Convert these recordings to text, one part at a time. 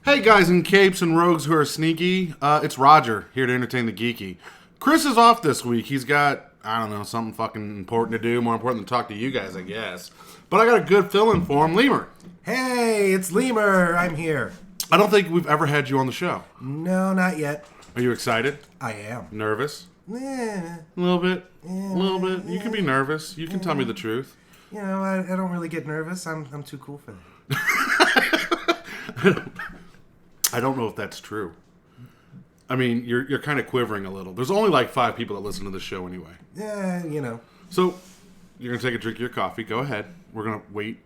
Hey guys in capes and rogues who are sneaky, it's Rodger here to entertain the geeky. Chris is off this week. He's got, I don't know, something fucking important to do, more important than talk to you guys, I guess. But I got a good fill-in for him, Leemer. Hey, it's Leemer. I'm here. I don't think we've ever had you on the show. No, not yet. Are you excited? I am. Nervous? Eh, A little bit? A little bit? You can be nervous. You can tell me the truth. You know, I don't really get nervous. I'm too cool for that. I don't know if that's true. I mean, you're kind of quivering a little. There's only like 5 people that listen to the show anyway. Yeah, you know. So, you're going to take a drink of your coffee. Go ahead. We're going to wait.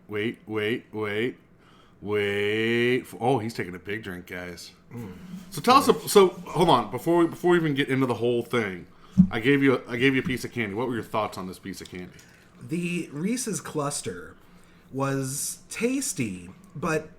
Oh, he's taking a big drink, guys. So tell us. So hold on. Before we even get into the whole thing, I gave you a piece of candy. What were your thoughts on this piece of candy? The Reese's cluster was tasty, but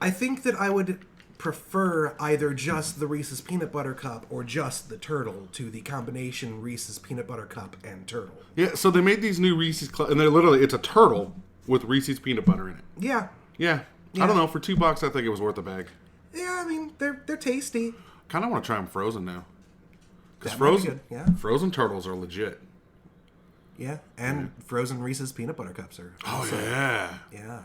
I think that I would prefer either just the Reese's peanut butter cup or just the turtle to the combination Reese's peanut butter cup and turtle. Yeah. So they made these new Reese's, and they're literally it's a turtle with Reese's peanut butter in it. Yeah. Yeah. I don't know. For $2, I think it was worth a bag. Yeah, I mean they're tasty. Kind of want to try them frozen now. Because That might be good, yeah. frozen turtles are legit. Yeah, and frozen Reese's peanut butter cups are. Oh also- yeah. Yeah.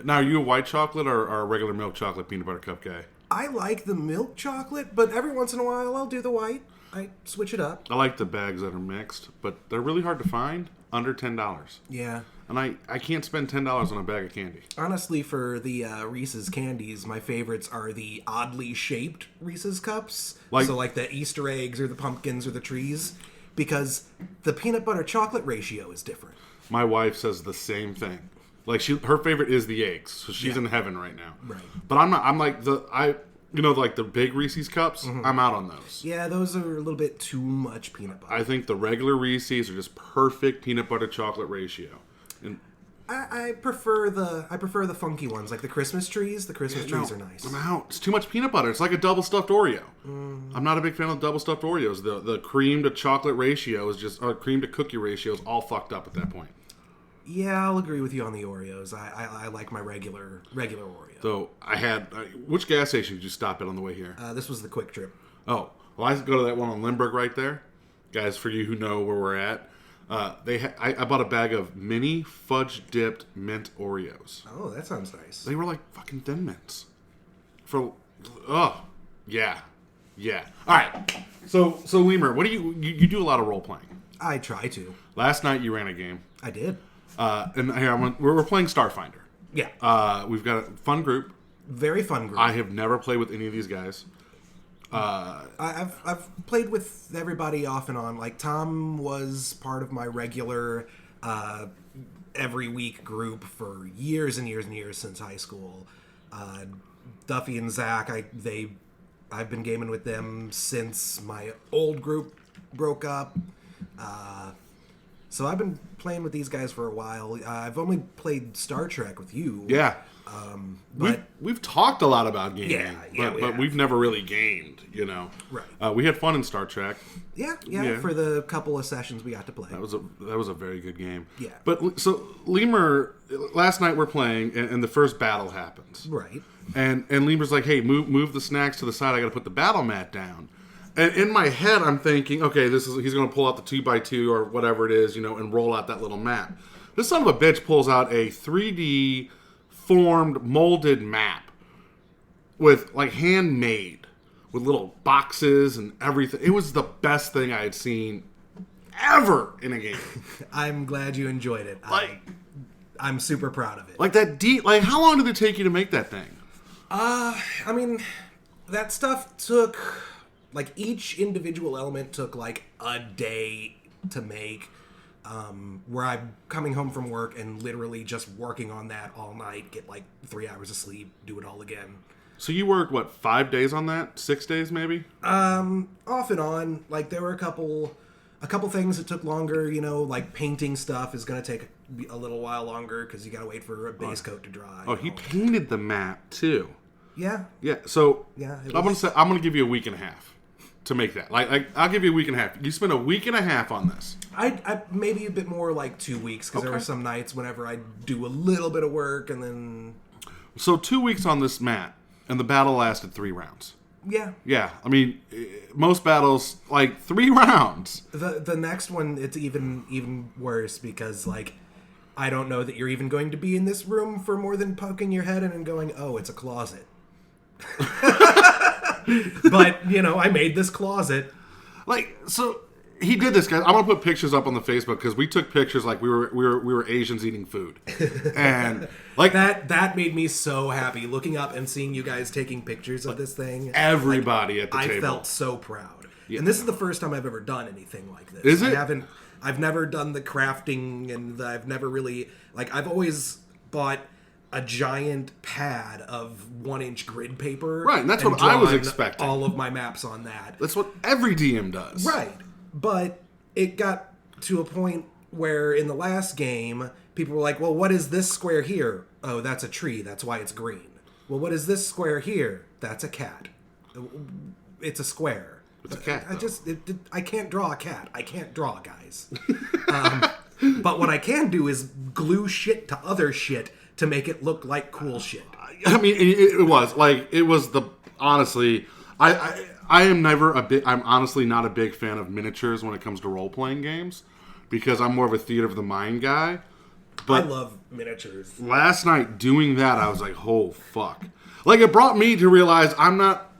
Now, are you a white chocolate or a regular milk chocolate peanut butter cup guy? I like the milk chocolate, but every once in a while I'll do the white. I switch it up. I like the bags that are mixed, but they're really hard to find. Under $10. Yeah. And I can't spend $10 on a bag of candy. Honestly, for the Reese's candies, my favorites are the oddly shaped Reese's cups. Like the Easter eggs or the pumpkins or the trees. Because the peanut butter chocolate ratio is different. My wife says the same thing. Like her favorite is the eggs, so she's in heaven right now. Right. But I'm not. I'm like like the big Reese's cups. Mm-hmm. I'm out on those. Yeah, those are a little bit too much peanut butter. I think the regular Reese's are just perfect peanut butter chocolate ratio. And I prefer the funky ones, like the Christmas trees. The Christmas trees are nice. I'm out. It's too much peanut butter. It's like a double stuffed Oreo. I'm not a big fan of double stuffed Oreos. The cream to chocolate ratio is just, or cream to cookie ratio is all fucked up at that point. Yeah, I'll agree with you on the Oreos. I like my regular Oreo. So I had which gas station did you stop at on the way here? This was the Quick Trip. Oh, well, I go to that one on Lindbergh right there, guys. For you who know where we're at, I bought a bag of mini fudge dipped mint Oreos. Oh, that sounds nice. They were like fucking Thin Mints. Yeah. All right. So Leemer, what do you do a lot of role playing? I try to. Last night you ran a game. I did. And here we're playing Starfinder. Yeah. We've got a fun group. Very fun group. I have never played with any of these guys. I've played with everybody off and on. Like Tom was part of my regular every week group for years and years and years since high school. Duffy and Zach, I've been gaming with them since my old group broke up. So I've been playing with these guys for a while. I've only played Star Trek with you. Yeah. But we've talked a lot about gaming, but we've never really gamed, you know. Right. We had fun in Star Trek. Yeah, for the couple of sessions we got to play. That was a very good game. Yeah. But so Leemer, last night we're playing, and the first battle happens. Right. And Leemer's like, hey, move the snacks to the side. I got to put the battle mat down. And in my head, I'm thinking, okay, he's going to pull out the 2x2 or whatever it is, you know, and roll out that little map. This son of a bitch pulls out a 3D formed, molded map with, like, handmade, with little boxes and everything. It was the best thing I had seen ever in a game. I'm glad you enjoyed it. I'm super proud of it. Like, how long did it take you to make that thing? I mean, that stuff took... Like, each individual element took, like, a day to make, where I'm coming home from work and literally just working on that all night, get, like, 3 hours of sleep, do it all again. So you worked, 5 days on that? 6 days, maybe? Off and on. Like, there were a couple things that took longer, you know, like painting stuff is going to take a little while longer because you got to wait for a base coat to dry. Oh, he painted the map, too. Yeah. Yeah, so yeah, I'm going to give you a week and a half to make that. Like I'll give you a week and a half. You spent a week and a half on this. I maybe a bit more, like 2 weeks, because there were some nights whenever I'd do a little bit of work and then... So 2 weeks on this map. and the battle lasted 3 rounds. Yeah. Yeah, I mean, most battles, like, 3 rounds. The next one, it's even worse because, like, I don't know that you're even going to be in this room for more than poking your head in and going, oh, it's a closet. But, you know, I made this closet. Like, so he did this, guys. I'm gonna put pictures up on the Facebook because we took pictures like we were Asians eating food, and like that made me so happy looking up and seeing you guys taking pictures of this thing. Everybody at the table. I felt so proud, Yeah. and this is the first time I've ever done anything like this. Is it? I've never done the crafting, and I've never really I've always bought a giant pad of 1-inch grid paper. Right, and that's what I was drawn expecting. all of my maps on that. That's what every DM does. Right. But it got to a point where in the last game, people were like, well, what is this square here? Oh, that's a tree. That's why it's green. Well, what is this square here? That's a cat. It's a square. It's a cat, I can't draw a cat. I can't draw, guys. But what I can do is glue shit to other shit to make it look like cool shit. I mean, it was honestly, I am never I'm honestly not a big fan of miniatures when it comes to role-playing games because I'm more of a theater of the mind guy. But I love miniatures. Last night doing that, I was like, oh, fuck. Like, it brought me to realize I'm not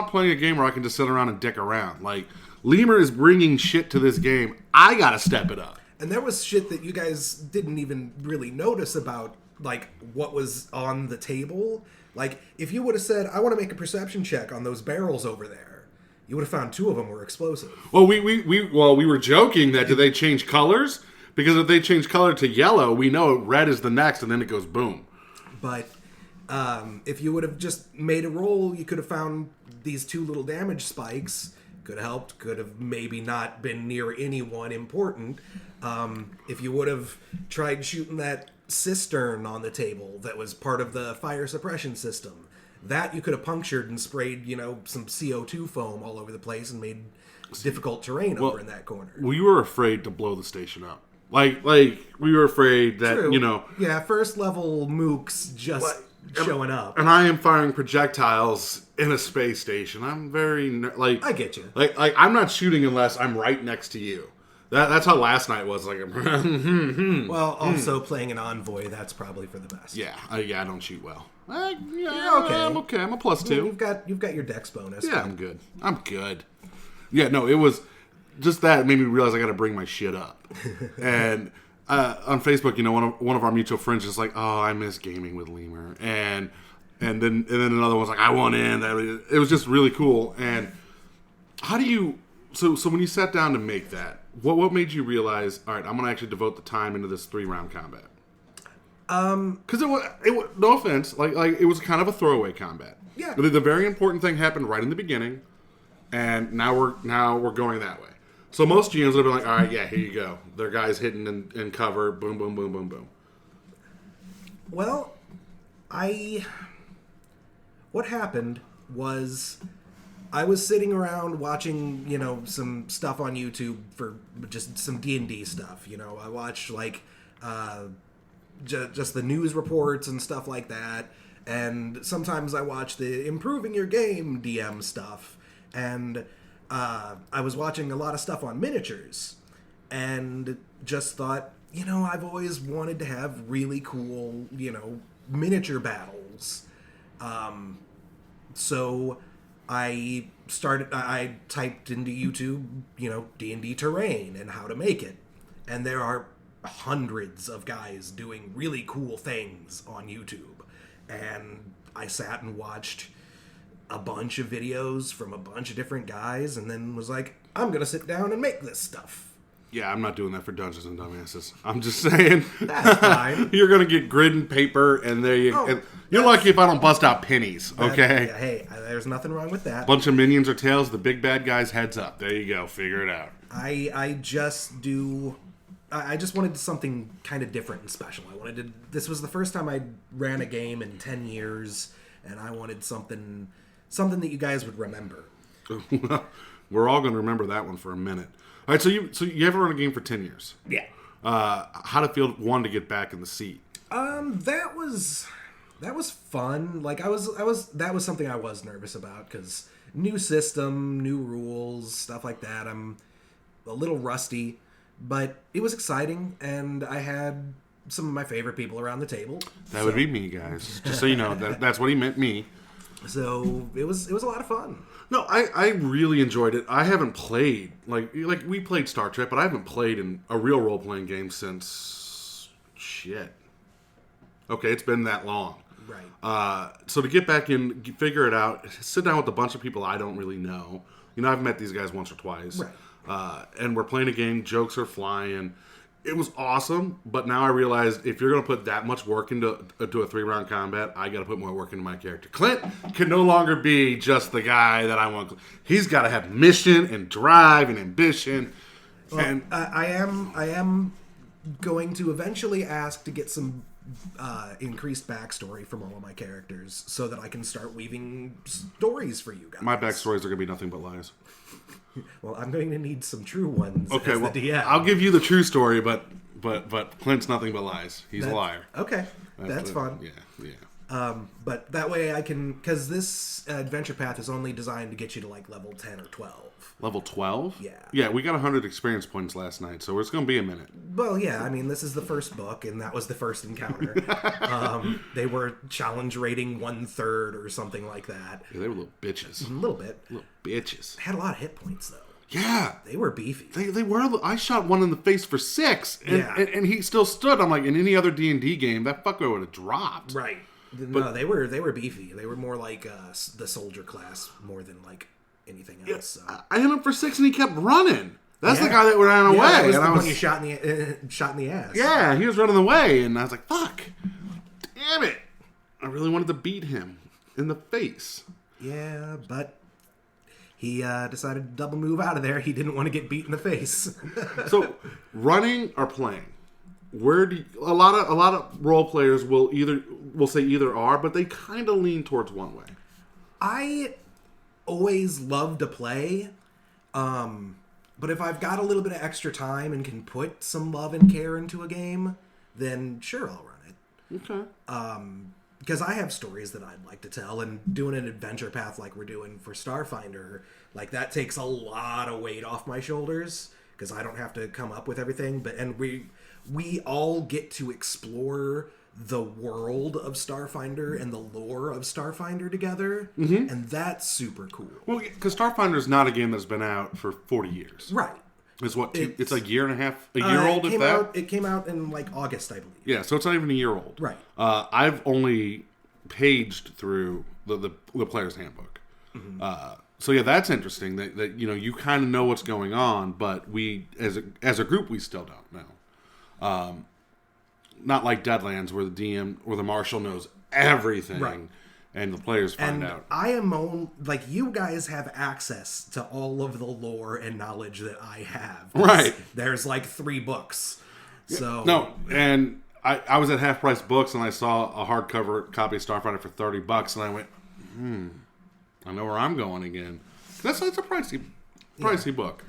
playing a game where I can just sit around and dick around. Like, Leemer is bringing shit to this game. I gotta step it up. And there was shit that you guys didn't even really notice about, like, what was on the table. Like, if you would have said, I want to make a perception check on those barrels over there, you would have found 2 of them were explosive. Well, we were joking that do they change colors? Because if they change color to yellow, we know red is the next, and then it goes boom. But if you would have just made a roll, you could have found these 2 little damage spikes. Could have helped. Could have maybe not been near anyone important. If you would have tried shooting that cistern on the table that was part of the fire suppression system, that you could have punctured and sprayed, some CO2 foam all over the place and made difficult terrain over in that corner. We were afraid to blow the station up. Like we were afraid that, True. Yeah, first level mooks just showing up. And I am firing projectiles in a space station. I'm very, I get you. Like I'm not shooting unless I'm right next to you. That's how last night was. Like, well, also playing an envoy, that's probably for the best. Yeah, I don't shoot well. Okay. I'm okay. I'm a +2. You've got your dex bonus. Yeah, I'm good. Yeah, no, it was just that made me realize I got to bring my shit up. And on Facebook, one of our mutual friends is like, "Oh, I miss gaming with Leemer," and then another one's like, "I want in." It was just really cool. And how do you? So when you sat down to make that, what made you realize? All right, I'm going to actually devote the time into this 3-round combat. Because it was no offense, like it was kind of a throwaway combat. Yeah. The very important thing happened right in the beginning, and now we're going that way. So most GMs would have been like, all right, yeah, here you go. Their guys hitting in cover, boom, boom, boom, boom, boom. Well, what happened was I was sitting around watching, some stuff on YouTube for just some D&D stuff. I watched just the news reports and stuff like that. And sometimes I watch the improving your game DM stuff. And I was watching a lot of stuff on miniatures and just thought, I've always wanted to have really cool, miniature battles. So I typed into YouTube, D&D terrain and how to make it. And there are hundreds of guys doing really cool things on YouTube. And I sat and watched a bunch of videos from a bunch of different guys and then was like, I'm going to sit down and make this stuff. Yeah, I'm not doing that for Dungeons and Dumbasses. I'm just saying. That's fine. You're going to get grid and paper, and there you go. You're lucky if I don't bust out pennies, okay? Hey, there's nothing wrong with that. Bunch of minions or tails, the big bad guy's heads up. There you go. Figure it out. I just wanted something kind of different and special. This was the first time I ran a game in 10 years, and I wanted something that you guys would remember. We're all going to remember that one for a minute. All right, so you haven't run a game for 10 years. Yeah. How'd it feel, one, to get back in the seat? That was That was fun. Like that was something I was nervous about because new system, new rules, stuff like that. I'm a little rusty, but it was exciting, and I had some of my favorite people around the table. That would be me, guys. Just so you know, that's what he meant, me. So it was a lot of fun. No, I really enjoyed it. I haven't played like we played Star Trek, but I haven't played in a real role playing game since shit. Okay, it's been that long. Right. So to get back in, figure it out, sit down with a bunch of people I don't really know. You know, I've met these guys once or twice. Right. And we're playing a game, jokes are flying. It was awesome, but now I realize if you're going to put that much work into a 3-round combat, I got to put more work into my character. Clint can no longer be just the guy that I want. He's got to have mission and drive and ambition. Well, and I am going to eventually ask to get some increased backstory from all of my characters so that I can start weaving stories for you guys. my backstories are going to be nothing but lies. Well, I'm going to need some true ones. Okay, as well, the DM. I'll give you the true story, but Clint's nothing but lies. He's a liar. Okay, that's fun. Yeah. But that way I can, because this adventure path is only designed to get you to like level 10 or 12. Level 12? Yeah. Yeah, we got 100 experience points last night, so it's going to be a minute. Well, yeah, I mean, this is the first book, and that was the first encounter. They were challenge rating 1/3 or something like that. Yeah, they were little bitches. A little bit. Little bitches. They had a lot of hit points, though. Yeah. They were beefy. They were. I shot one in the face for 6, and, Yeah. and he still stood. I'm like, in any other D&D game, that fucker would have dropped. Right. No, they were beefy. They were more like the soldier class more than like anything else. So. I hit him for 6, and he kept running. That's the Yeah. guy that ran away. That was and the I one was, you shot in the ass. Yeah, he was running away, and I was like, fuck. Damn it. I really wanted to beat him in the face. Yeah, but he decided to double move out of there. He didn't want to get beat in the face. So, running or playing? Where do you, a lot of role players will say either are, but they kind of lean towards one way. I always love to play, but if I've got a little bit of extra time and can put some love and care into a game, then sure, I'll run it. Okay. Because I have stories that I'd like to tell, and doing an adventure path like we're doing for Starfinder, like that takes a lot of weight off my shoulders because I don't have to come up with everything. And we all get to explore the world of Starfinder and the lore of Starfinder together, and that's super cool. Well, because Starfinder is not a game that's been out for 40 years. Right. It's what? It's a year and a half, a year old, if that? It came out in like August, I believe. Yeah, so it's not even a year old. Right. I've only paged through the player's handbook. So yeah, that's interesting. That you kind of know what's going on, but we as a group we still don't know. Not like Deadlands, where the DM or the marshal knows everything, Right. and the players find And out. I am like you guys have access to all of the lore and knowledge that I have. 'Cause Right. There's like 3 books. So No, and I was at Half Price Books and I saw a hardcover copy of Starfighter for $30, and I went, I know where I'm going again. That's a pricey book.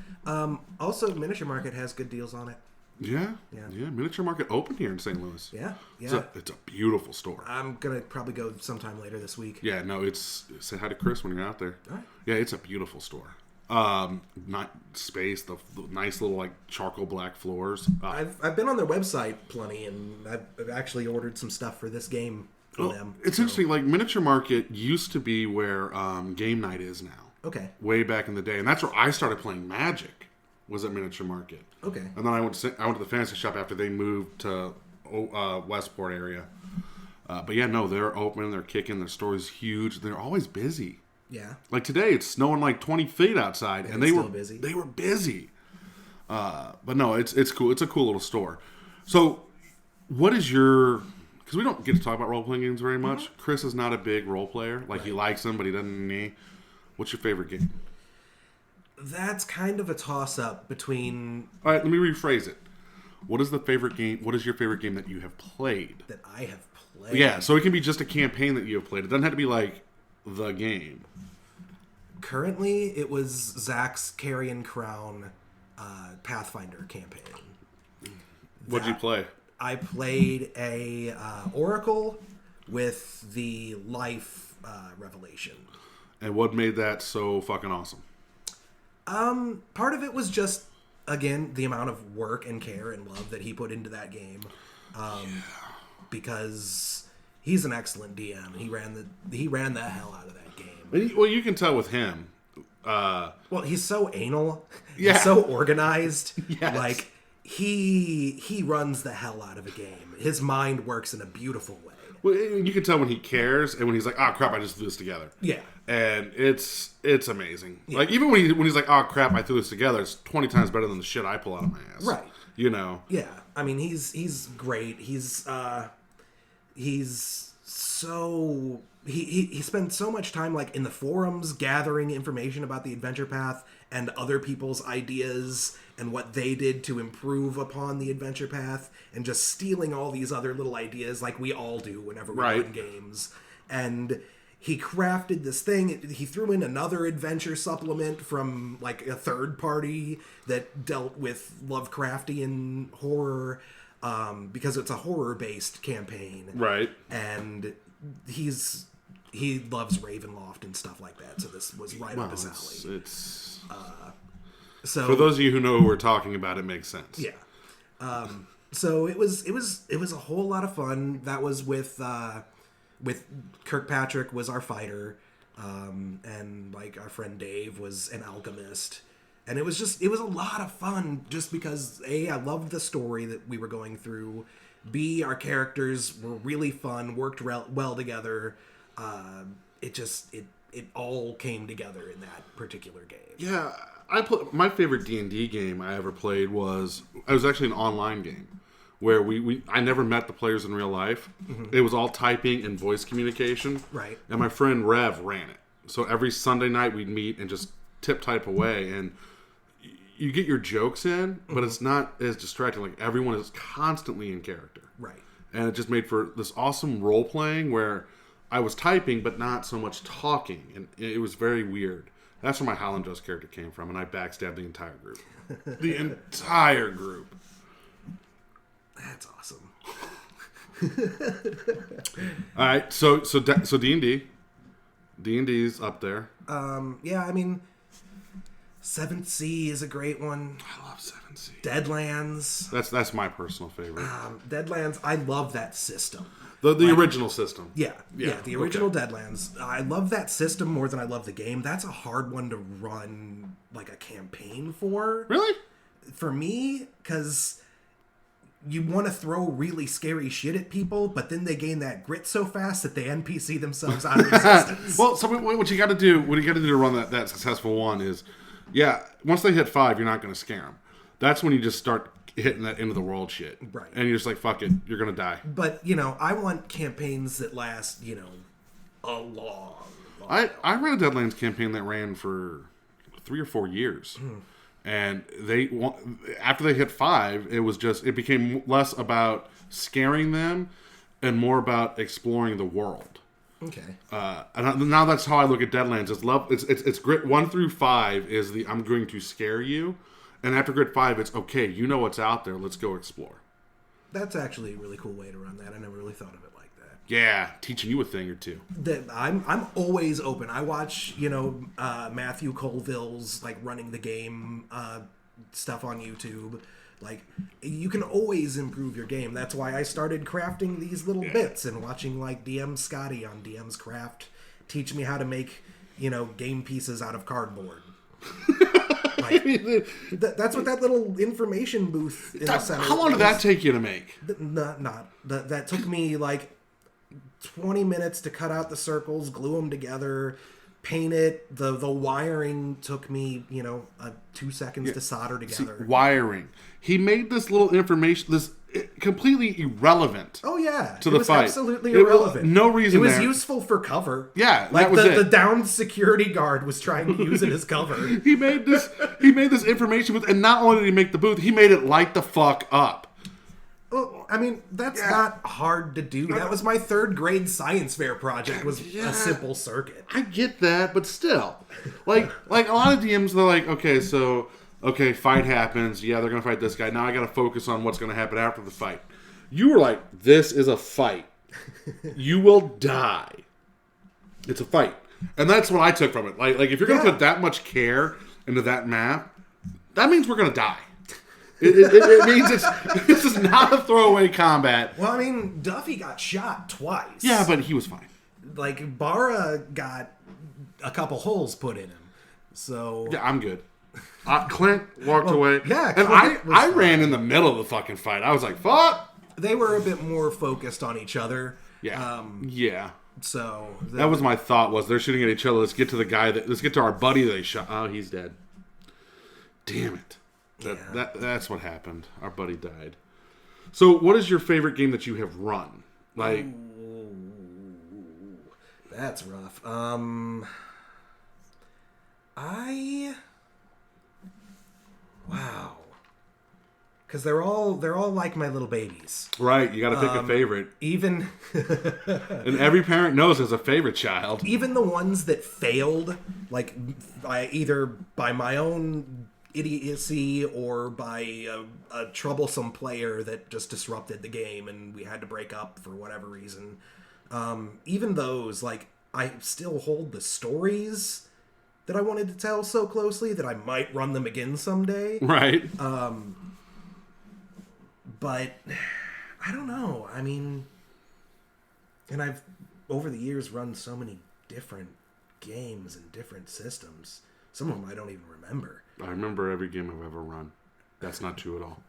Also, Miniature Market has good deals on it. Yeah. Miniature Market opened here in St. Louis. Yeah. It's a beautiful store. I'm gonna probably go sometime later this week. Yeah, no, say hi to Chris when you're out there. All right. Yeah, it's a beautiful store. Not space, the nice little like charcoal black floors. I've been on their website plenty, and I've actually ordered some stuff for this game for them. It's interesting. Like Miniature Market used to be where Game Night is now. Okay. Way back in the day, and that's where I started playing Magic. Was at Miniature Market. Okay. And then I went to the fantasy shop after they moved to Westport area. But yeah, no, they're open, they're kicking, their store is huge. They're always busy. Yeah. Like today, it's snowing like 20 feet outside, and they were busy. They were busy. But no, it's cool. It's a cool little store. So, what is your? Because we don't get to talk about role playing games very much. Chris is not a big role player. Like he likes them, but he doesn't. What's your favorite game? That's kind of a toss-up between... All right, let me rephrase it. What is the favorite game? What is your favorite game that you have played? That I have played? Yeah, so it can be just a campaign that you have played. It doesn't have to be like the game. Currently, it was Zach's Carrion Crown Pathfinder campaign. What'd you play? I played a Oracle with the life revelation. And what made that so fucking awesome? Part of it was just, again, the amount of work and care and love that he put into that game. Because he's an excellent DM. He ran the hell out of that game. Well, you can tell with him. Well, he's so anal. Yeah. He's so organized. Yes. Like, he runs the hell out of a game. His mind works in a beautiful way. Well, you can tell when he cares and when he's like, "Oh crap, I just threw this together." Yeah, and it's amazing. Yeah. Like even when he's like, "Oh crap, I threw this together," it's 20 times better than the shit I pull out of my ass. Right. You know. Yeah. I mean, he's great. He's so he spent so much time like in the forums gathering information about the adventure path and other people's ideas and what they did to improve upon the adventure path, and just stealing all these other little ideas like we all do whenever we run games. And he crafted this thing. He threw in another adventure supplement from like a third party that dealt with Lovecraftian horror, because it's a horror-based campaign. Right. And he loves Ravenloft and stuff like that, so this was right up his alley. So for those of you who know who we're talking about, it makes sense. Yeah. So it was a whole lot of fun. That was with Kirkpatrick was our fighter, and like our friend Dave was an alchemist, and it was a lot of fun just because A, I loved the story that we were going through. B, our characters were really fun, worked well together. It all came together in that particular game. Yeah, my favorite D&D game I ever played was actually an online game where I never met the players in real life. Mm-hmm. It was all typing and voice communication. Right. And my friend Rev ran it. So every Sunday night we'd meet and just type away, and you get your jokes in, but it's not as distracting. Like everyone is constantly in character. Right. And it just made for this awesome role playing where I was typing but not so much talking, and it was very weird. That's where my Howland Jost character came from, and I backstabbed the entire group. The entire group. That's awesome. All right, so D&D. D&D's up there. Yeah, I mean, 7th Sea is a great one. I love 7th Sea. Deadlands. That's my personal favorite. Deadlands, I love that system. The original system. Yeah, the original Deadlands. I love that system more than I love the game. That's a hard one to run like a campaign for. Really? For me, because you want to throw really scary shit at people, but then they gain that grit so fast that they NPC themselves out of existence. Well, so what you got to do to run that successful one is, once they hit 5, you're not going to scare them. That's when you just start hitting that end of the world shit. Right. And you're just like, fuck it, you're going to die. But, I want campaigns that last, a long I ran a Deadlands campaign that ran for 3 or 4 years. And after they hit 5, it became less about scaring them and more about exploring the world. Okay. And now that's how I look at Deadlands. It's grit 1 through 5 is I'm going to scare you, and after grit 5, it's okay. You know what's out there. Let's go explore. That's actually a really cool way to run that. I never really thought of it like that. Yeah, teaching you a thing or two. I'm always open. I watch Matthew Colville's like running the game stuff on YouTube. Like, you can always improve your game. That's why I started crafting these little bits and watching like DM Scotty on DM's Craft teach me how to make game pieces out of cardboard. Like, that's what that little information booth in the center. How long did that take you to make? That took me like 20 minutes to cut out the circles, glue them together, paint it. The wiring took me 2 seconds to solder together. See, wiring. He made this little information, this completely irrelevant. Oh yeah, to the fight. Absolutely irrelevant. No reason. It was there. Useful for cover. Yeah, like that was the downed security guard was trying to use it as cover. He made this information with, and not only did he make the booth, he made it light the fuck up. Well, I mean, that's not hard to do. That was my 3rd grade science fair project. Was a simple circuit. I get that, but still, like a lot of DMs, they're like, okay, fight happens. Yeah, they're gonna fight this guy. Now I gotta focus on what's gonna happen after the fight. You were like, this is a fight. You will die. It's a fight. And that's what I took from it. Like if you're going to put that much care into that map, that means we're going to die. It means this is not a throwaway combat. Well, I mean, Duffy got shot twice. Yeah, but he was fine. Like, Bara got a couple holes put in him. So... Yeah, I'm good. Clint walked away. Yeah, and Clint I ran in the middle of the fucking fight. I was like, fuck! They were a bit more focused on each other. Yeah. Yeah. So... That was my thought, was they're shooting at each other. Let's get to our buddy that they shot. Oh, he's dead. Damn it. That's what happened. Our buddy died. So, what is your favorite game that you have run? Like... Ooh, that's rough. Wow. Because they're all like my little babies. Right, you got to pick a favorite. Even and every parent knows there's a favorite child. Even the ones that failed, like either by my own idiocy or by a troublesome player that just disrupted the game and we had to break up for whatever reason. Even those, like, I still hold the stories that I wanted to tell so closely that I might run them again someday. Right. But I don't know. I mean, and I've over the years run so many different games and different systems. Some of them I don't even remember. I remember every game I've ever run. That's not true at all.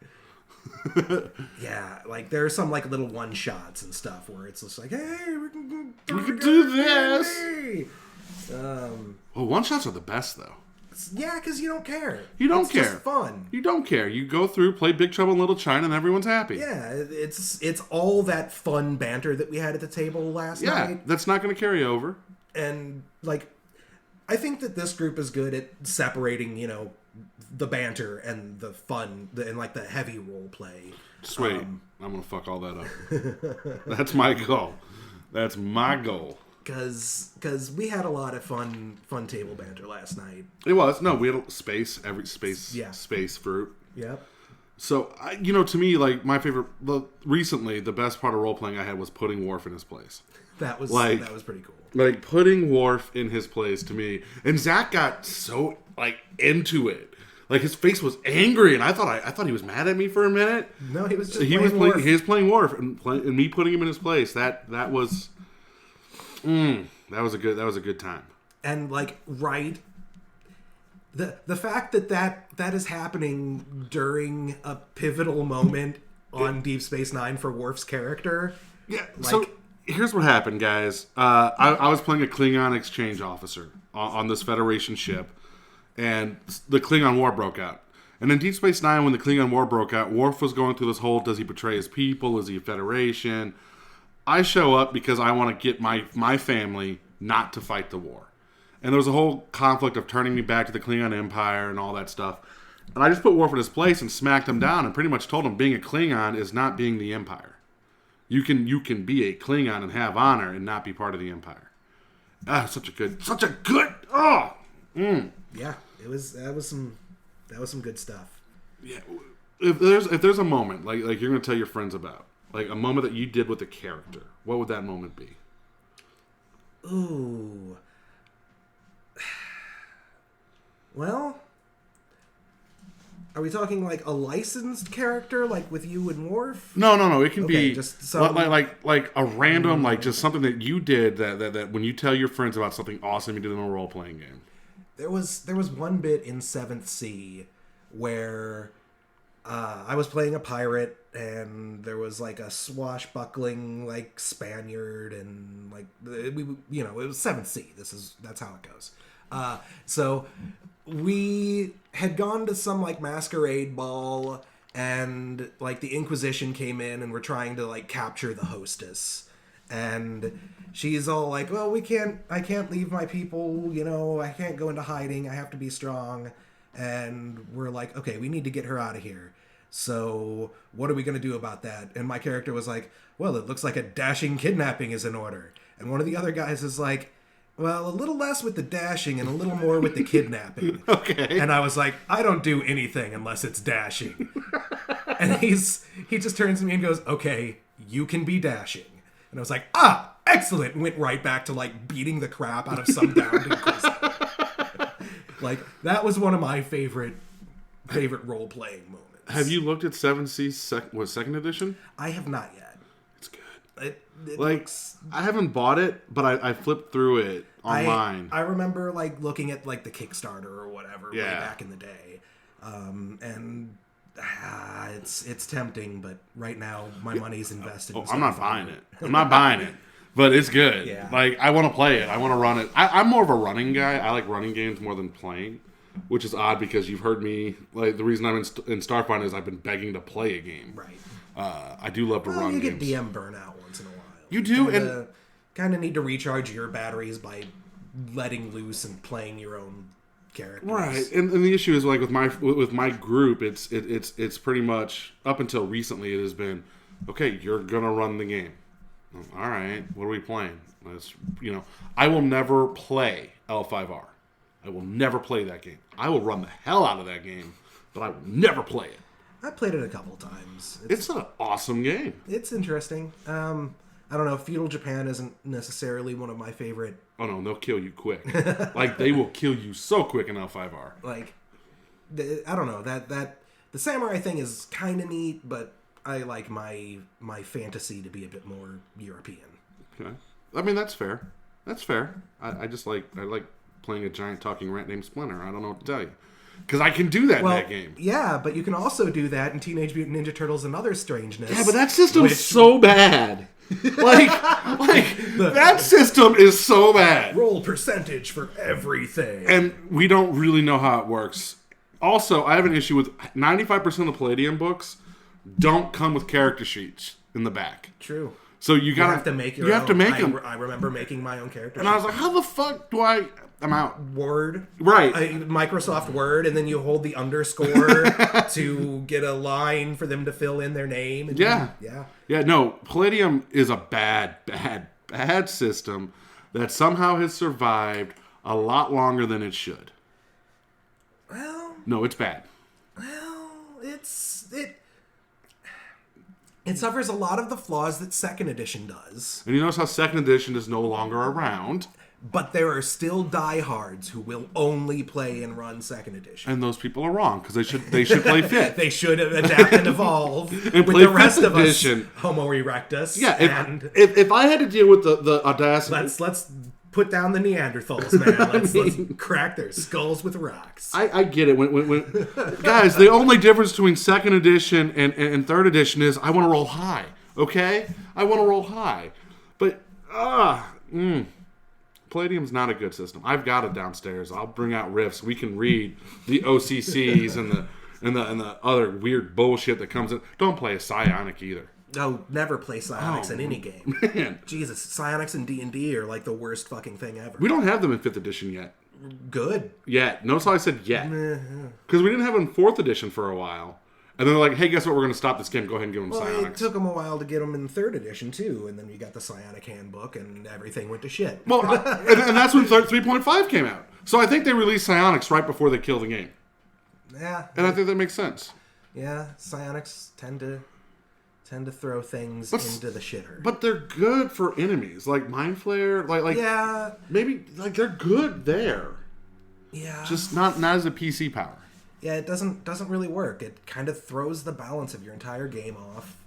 Yeah, like there are some like little one shots and stuff where it's just like, hey, we can do this. Well, one shots are the best though. Yeah, because you don't care. You don't care. It's just fun. You don't care. You go through, play Big Trouble in Little China, and everyone's happy. Yeah, it's all that fun banter that we had at the table last night. Yeah, that's not going to carry over. And like, I think that this group is good at separating, the banter and the fun and like the heavy role play. Just wait, I'm gonna fuck all that up. That's my goal. That's my goal. Because we had a lot of fun table banter last night. It was. No, we had space fruit. Yep. So, to me, like, my favorite, recently, the best part of role-playing I had was putting Worf in his place. That was pretty cool. Like, putting Worf in his place, to me, and Zach got so, like, into it. Like, his face was angry, and I thought he was mad at me for a minute. No, he was just playing Worf. He was playing Worf, and me putting him in his place, that was... that was a good time. And like, right, the fact that is happening during a pivotal moment on Deep Space Nine for Worf's character. Yeah. Like, so here's what happened, guys. I was playing a Klingon exchange officer on this Federation ship, and the Klingon War broke out. And in Deep Space Nine, when the Klingon War broke out, Worf was going through this whole: does he betray his people? Is he a Federation? I show up because I want to get my family not to fight the war. And there was a whole conflict of turning me back to the Klingon Empire and all that stuff. And I just put Worf in his place and smacked him down and pretty much told him being a Klingon is not being the Empire. You can be a Klingon and have honor and not be part of the Empire. Such a good. Yeah, that was some good stuff. Yeah, if there's a moment like you're gonna tell your friends about. Like, a moment that you did with a character. What would that moment be? Ooh. Well, are we talking like a licensed character, like with you and Worf? No. It can be just some... like a random, like just something that you did that when you tell your friends about something awesome you did in a role-playing game. There was one bit in 7th Sea where I was playing a pirate, and there was like a swashbuckling like Spaniard, and like it was 7th Sea. That's how it goes. So we had gone to some like masquerade ball, and like the Inquisition came in and were trying to like capture the hostess, and she's all like, well, I can't leave my people, I can't go into hiding, I have to be strong. And we're like, okay, we need to get her out of here. So what are we going to do about that? And my character was like, well, it looks like a dashing kidnapping is in order. And one of the other guys is like, well, a little less with the dashing and a little more with the kidnapping. Okay. And I was like, I don't do anything unless it's dashing. And he just turns to me and goes, okay, you can be dashing. And And I was like, excellent. And went right back to like beating the crap out of some downed Inquisitor. Like, that was one of my favorite role-playing moments. Have you looked at 7C second edition? I have not yet. It's good. It Like, looks... I haven't bought it, but I flipped through it online. I remember like looking at like the Kickstarter or whatever way Yeah. back in the day, and it's tempting, but right now my money's invested. Oh, in I'm not something. buying it. I'm not buying it. But it's good. Yeah. Like, I want to play it. I want to run it. I'm more of a running guy. I like running games more than playing, which is odd because you've heard me. Like, the reason I'm in Starfinder is I've been begging to play a game. Right. I do love to run You games. get DM burnout once in a while. You do, and kind of need to recharge your batteries by letting loose and playing your own characters. Right, and the issue is like with my group, it's pretty much up until recently it has been, okay, you're gonna run the game. All right, what are we playing? I will never play L5R. I will never play that game. I will run the hell out of that game, but I will never play it. I played it a couple times. It's an awesome game. It's interesting. I don't know. Feudal Japan isn't necessarily one of my favorite. Oh no, they'll kill you quick. Like, they will kill you so quick in L5R. Like, I don't know that the samurai thing is kind of neat, but I like my fantasy to be a bit more European. Okay, I mean that's fair. That's fair. I like playing a giant talking rat named Splinter. I don't know what to tell you. Because I can do that in that game. Yeah, but you can also do that in Teenage Mutant Ninja Turtles and Other Strangeness. Yeah, but that system's so bad. like that system is so bad. Roll percentage for everything. And we don't really know how it works. Also, I have an issue with 95% of Palladium books don't come with character sheets in the back. True. So you have to make your own. have to make them. I remember making my own character And I was like, how the fuck do I'm out. Word. Right. Microsoft Word, and then you hold the underscore to get a line for them to fill in their name. And Yeah. Yeah, no, Palladium is a bad system that somehow has survived a lot longer than it should. Well... No, it's bad. Well, it suffers a lot of the flaws that second edition does. And you notice how second edition is no longer around. But there are still diehards who will only play and run second edition. And those people are wrong, because they should play fifth. They should adapt and evolve and with play the rest of edition. Us Homo erectus. Yeah, if I had to deal with the audacity... Let's put down the Neanderthals, man. Let's crack their skulls with rocks. I get it. When guys, the only difference between second edition and third edition is I want to roll high, okay? I want to roll high. But, Palladium's not a good system. I've got it downstairs. I'll bring out riffs. We can read the OCCs and the other weird bullshit that comes in. Don't play a psionic either. No, never play psionics in any game. Man. Jesus, psionics in D&D are like the worst fucking thing ever. We don't have them in 5th edition yet. Good. Yet. Notice how I said yet. Because we didn't have them in 4th edition for a while. And then they're like, hey, guess what? We're going to stop this game. Go ahead and give them psionics. It took them a while to get them in 3rd edition, too. And then we got the psionic handbook, and everything went to shit. Well, and that's when 3.5 came out. So I think they released psionics right before they killed the game. Yeah. And I think that makes sense. Yeah, psionics tend to throw things into the shitter. But they're good for enemies. Like Mind Flayer, yeah. Maybe they're good there. Yeah. Just not as a PC power. Yeah, it doesn't really work. It kind of throws the balance of your entire game off,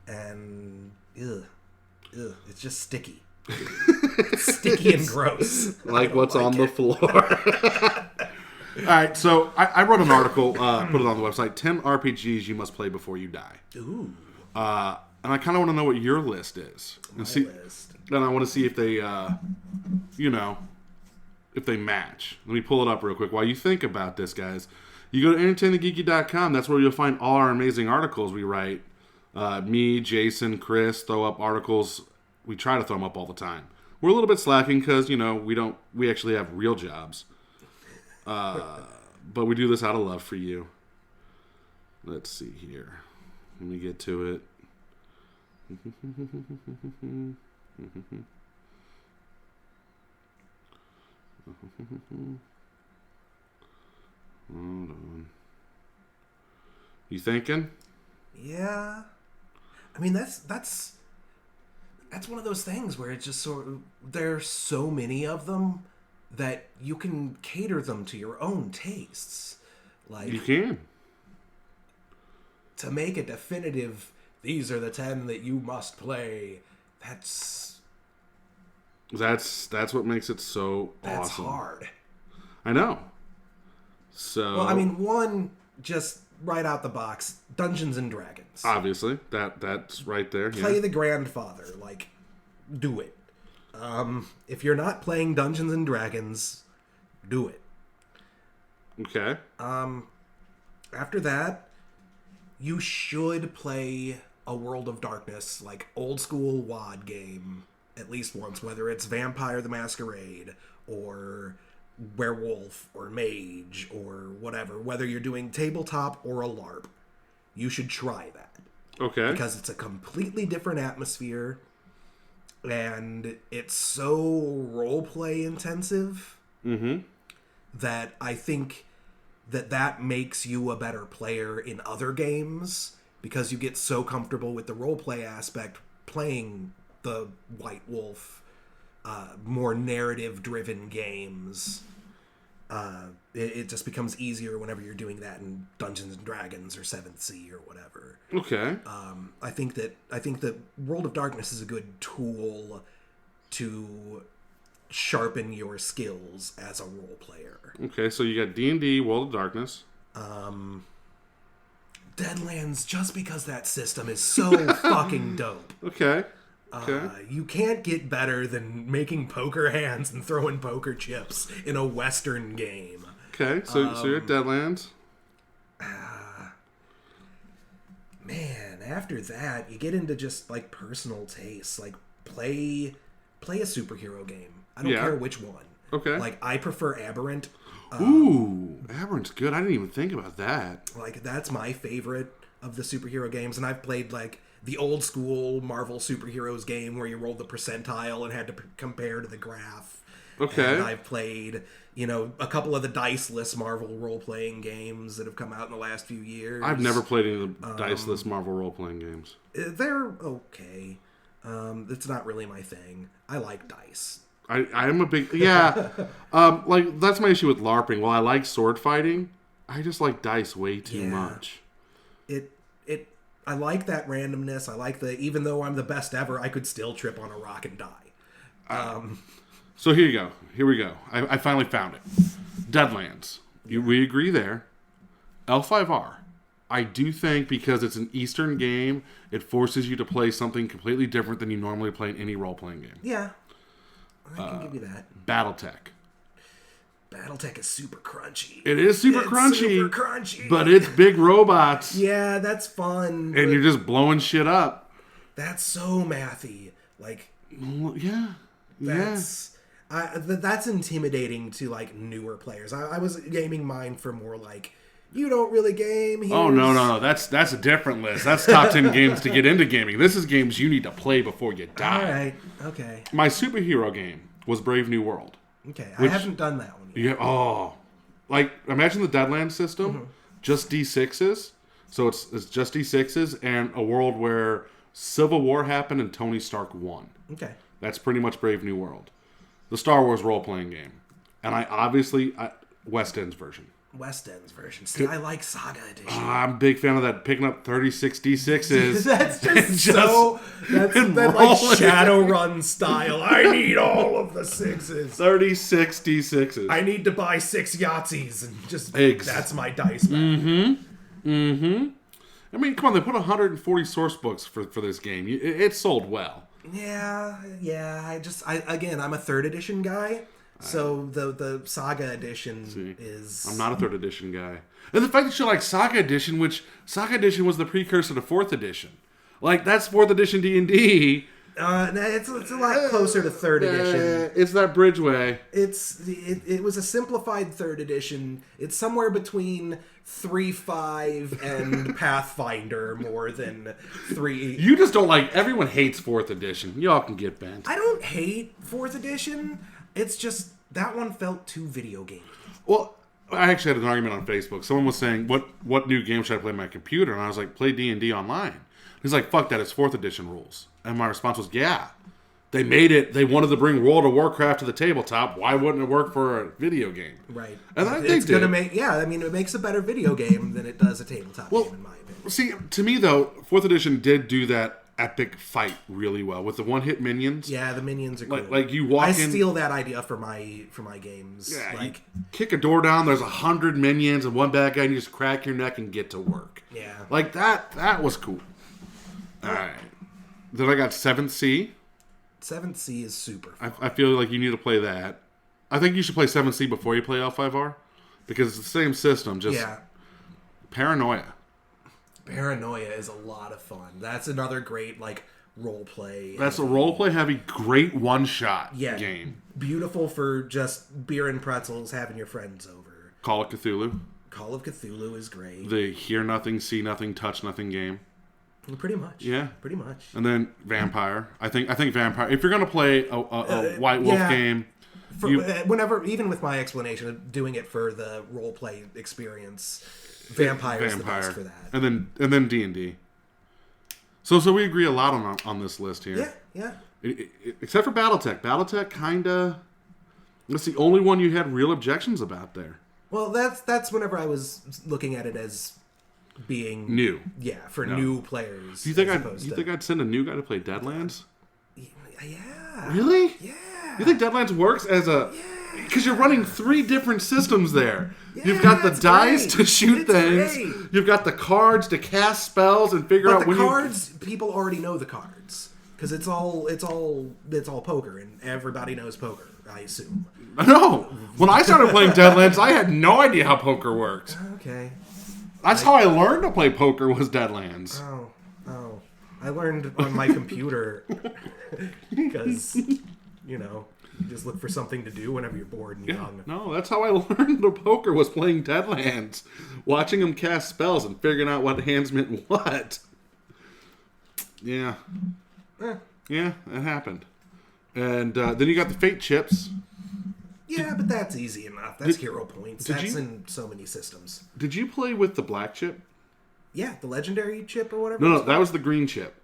and it's just sticky. It's sticky and gross. Like what's on the floor. All right, so I wrote an article, put it on the website, 10 RPGs you must play before you die. Ooh. And I kind of want to know what your list is. List. And I want to see if they, if they match. Let me pull it up real quick. While you think about this, guys, you go to entertainthegeeky.com. That's where you'll find all our amazing articles we write. Me, Jason, Chris throw up articles. We try to throw them up all the time. We're a little bit slacking because, we actually have real jobs. But we do this out of love for you. Let's see here. Let me get to it. Hold on. You thinking? Yeah. I mean, that's that's one of those things where it's just sort of, there's so many of them that you can cater them to your own tastes. Like, You can. to make a definitive, these are the 10 that you must play, that's That's what makes it so awesome. hard. I know. So, Well, I mean, one, just right out the box, Dungeons and Dragons. obviously, that's right there. Play Yeah. the grandfather. Like, do it. If you're not playing Dungeons and Dragons, do it. Okay. After that, you should play a World of Darkness, like old school WoD game, at least once, whether it's Vampire the Masquerade or Werewolf or Mage or whatever, whether you're doing tabletop or a LARP, you should try that. Okay. Because it's a completely different atmosphere and it's so roleplay intensive that I think that makes you a better player in other games because you get so comfortable with the roleplay aspect playing the White Wolf, more narrative-driven games. It just becomes easier whenever you're doing that in Dungeons and Dragons or 7th Sea or whatever. Okay. I think that World of Darkness is a good tool to sharpen your skills as a role player. Okay, so you got D&D, World of Darkness. Deadlands, just because that system is so fucking dope. Okay. Okay. You can't get better than making poker hands and throwing poker chips in a Western game. Okay, so you're at Deadlands. Man, after that, you get into just like personal tastes. Like play a superhero game. I don't care which one. Okay. Like I prefer Aberrant. Ooh, Aberrant's good. I didn't even think about that. Like that's my favorite of the superhero games, and I've played like the old school Marvel superheroes game where you rolled the percentile and had to compare to the graph. Okay. And I've played, a couple of the diceless Marvel role-playing games that have come out in the last few years. I've never played any of the diceless Marvel role-playing games. They're okay. It's not really my thing. I like dice. I am a big... Yeah. Like, that's my issue with LARPing. While I like sword fighting, I just like dice way too much. I like that randomness. I like even though I'm the best ever, I could still trip on a rock and die. So here you go. Here we go. I finally found it. Deadlands. We agree there. L5R. I do think because it's an Eastern game, it forces you to play something completely different than you normally play in any role-playing game. Yeah. I can give you that. Battletech. Battletech is super crunchy. It is super crunchy. Super crunchy. But it's big robots. Yeah, that's fun. And you're just blowing shit up. That's so mathy. Like, Yeah. that's intimidating to like newer players. I was gaming mine for more like, you don't really game. Oh no. That's a different list. That's top 10 games to get into gaming. This is games you need to play before you die. All right. Okay. My superhero game was Brave New World. Okay. I haven't done that one yet. Like imagine the Deadlands system, just D6s. So it's just D6s and a world where Civil War happened and Tony Stark won. Okay. That's pretty much Brave New World. The Star Wars role-playing game. And I West End's version. West End's version. See, I like Saga Edition. I'm a big fan of that. Picking up 36 D6s. That's that's that like Shadowrun style. I need all of the 6s. 36 D6s. I need to buy 6 Yahtzees and just that's my dice map. I mean, come on, they put 140 source books for this game. It sold well. Yeah. I'm a 3rd edition guy. So the Saga Edition is... I'm not a 3rd edition guy. And the fact that you like Saga Edition, which Saga Edition was the precursor to 4th edition. Like, that's 4th edition D&D. It's a lot closer to 3rd edition. It's that Bridgeway. It was a simplified 3rd edition. It's somewhere between 3.5 and Pathfinder more than 3. You just don't like... Everyone hates 4th edition. Y'all can get bent. I don't hate 4th edition. It's just that one felt too video game. Well, I actually had an argument on Facebook. Someone was saying, "What new game should I play on my computer?" And I was like, "Play D&D online." He's like, fuck that, it's 4th edition rules. And my response was, yeah. They made it. They wanted to bring World of Warcraft to the tabletop. Why wouldn't it work for a video game? Right. And I think it's going to make... Yeah, I mean, it makes a better video game than it does a tabletop game, in my opinion. See, to me, though, 4th edition did do that epic fight really well with the one-hit minions. Yeah, the minions are cool. Like you walk in... I steal that idea for my games. Yeah, like, you kick a door down, there's 100 minions and one bad guy, and you just crack your neck and get to work. Yeah. Like, that was cool. All right. Then I got 7th Sea. 7th Sea is super fun. I feel like you need to play that. I think you should play 7th Sea before you play L5R. Because it's the same system, just paranoia. Paranoia is a lot of fun. That's another great, like, role play. That's a role play heavy, great one-shot game. Beautiful for just beer and pretzels, having your friends over. Call of Cthulhu. Call of Cthulhu is great. The hear nothing, see nothing, touch nothing game. Pretty much. Yeah. Pretty much. And then Vampire. I think Vampire. If you're going to play a White Wolf game... whenever, even with my explanation of doing it for the role play experience, Vampire is the best for that. And then D&D. So we agree a lot on this list here. Yeah. Except for BattleTech. BattleTech kinda... That's the only one you had real objections about there. Well, that's whenever I was looking at it as being new. Yeah, for new players. Do you think I'd send a new guy to play Deadlands? Yeah. Really? Yeah. You think Deadlands works as a... Because you're running 3 different systems there. Yeah, You've got the dice to shoot things. Great. You've got the cards to cast spells and figure out when cards, people already know the cards. Because it's all poker, and everybody knows poker, I assume. No. When I started playing Deadlands, I had no idea how poker worked. Okay. That's how I learned to play poker was Deadlands. Oh. I learned on my computer because, you just look for something to do whenever you're bored and young. No, that's how I learned the poker was playing Deadlands. Watching them cast spells and figuring out what hands meant what. Yeah. Yeah, it happened. And then you got the Fate chips. Yeah, but that's easy enough. That's hero points. That's in so many systems. Did you play with the black chip? Yeah, the legendary chip or whatever. No, that was the green chip.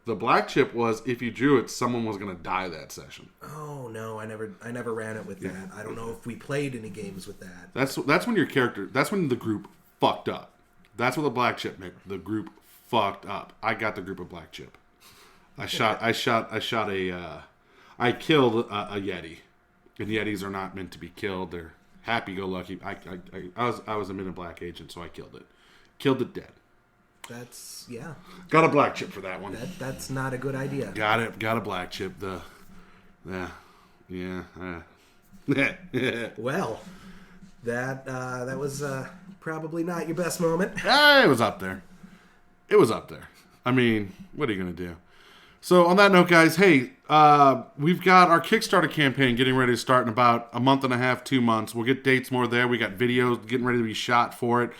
The black chip was if you drew it, someone was going to die that session. Oh no, I never ran it with that. I don't know if we played any games with that. That's when your character. That's when the group fucked up. That's what the black chip meant. The group fucked up. I got the group of black chip. I killed a Yeti. And Yetis are not meant to be killed. They're happy-go-lucky. I was a Men in Black agent, so I killed it. Killed it dead. That's, Got a black chip for that one. That's not a good idea. Got it. Got a black chip. Well, that was probably not your best moment. It was up there. I mean, what are you going to do? So on that note, guys, hey, we've got our Kickstarter campaign getting ready to start in about a month and a half, 2 months. We'll get dates more there. We got videos getting ready to be shot for it.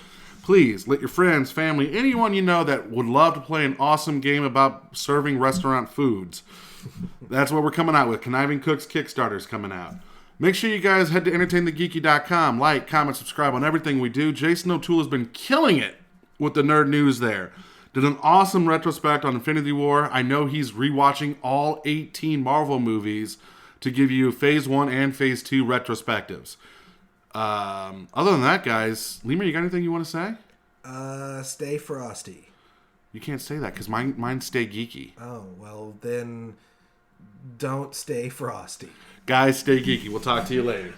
Please let your friends, family, anyone you know that would love to play an awesome game about serving restaurant foods. That's what we're coming out with. Conniving Cooks Kickstarter's coming out. Make sure you guys head to entertainthegeeky.com. Like, comment, subscribe on everything we do. Jason O'Toole has been killing it with the nerd news there. Did an awesome retrospect on Infinity War. I know he's rewatching all 18 Marvel movies to give you Phase 1 and Phase 2 retrospectives. Other than that, guys, Leemer, you got anything you want to say? Stay frosty. You can't say that because mine stay geeky. Oh, well, then don't stay frosty. Guys, stay geeky. We'll talk to you later.